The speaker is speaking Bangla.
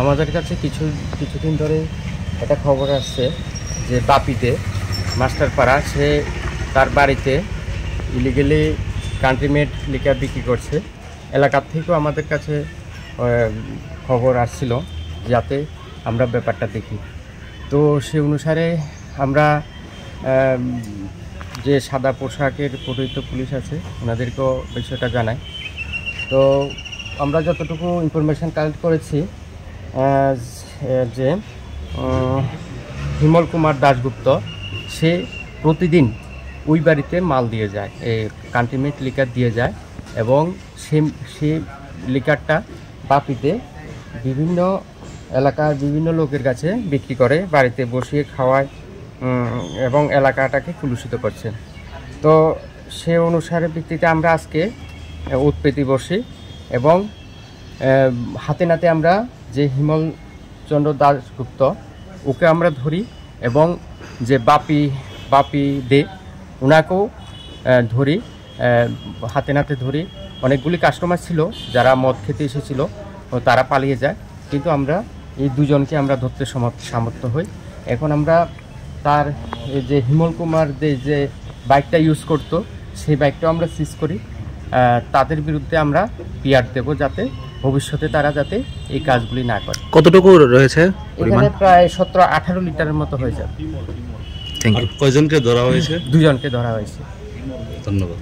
আমাদের কাছে কিছুদিন ধরে একটা খবর আসছে যে বাপিতে মাস্টারপাড়া সে তার বাড়িতে ইলিগেলি কান্ট্রিমেড লিকার বিক্রি করছে। এলাকার থেকেও আমাদের কাছে খবর আসছিল যাতে আমরা ব্যাপারটা দেখি। তো সে অনুসারে আমরা যে সাদা পোশাকের পরিহিত পুলিশ আছে ওনাদেরকেও বিষয়টা জানাই। তো আমরা যতটুকু ইনফরমেশান কালেক্ট করেছি যে হিমল কুমার দাশগুপ্ত সে প্রতিদিন ওই বাড়িতে মাল দিয়ে যায়, এই কান্ট্রিমেড লিকার দিয়ে যায় এবং সে লিকারটা বাপিতে বিভিন্ন এলাকার বিভিন্ন লোকের কাছে বিক্রি করে, বাড়িতে বসিয়ে খাওয়ায় এবং এলাকাটাকে কলুষিত করছে। তো সে অনুসারে ভিত্তিতে আমরা আজকে উৎপত্তি বসি এবং হাতে নাতে আমরা যে হিমল চন্দ্র দাশগুপ্ত ওকে আমরা ধরি এবং যে বাপি দে ওনাকেও ধরি, হাতে নাতে ধরি। অনেকগুলি কাস্টমার ছিল যারা মদ খেতে এসেছিল, তারা পালিয়ে যায়, কিন্তু আমরা এই দুজনকে আমরা ধরতে সামর্থ্য হই। এখন আমরা তার যে হিমল কুমার দে যে বাইকটা ইউজ করতো সেই বাইকটাও আমরা সিজ করি। তাদের বিরুদ্ধে আমরা পিআর দেব যাতে ভবিষ্যতে তারা যাতে এই কাজগুলি না করে। কতটুকু রয়েছে? এখানে প্রায় 17-18 লিটারের মতো হয়ে যাবে। Thank you. কয়জনকে ধরা হয়েছে? 2 জনকে ধরা হয়েছে। ধন্যবাদ।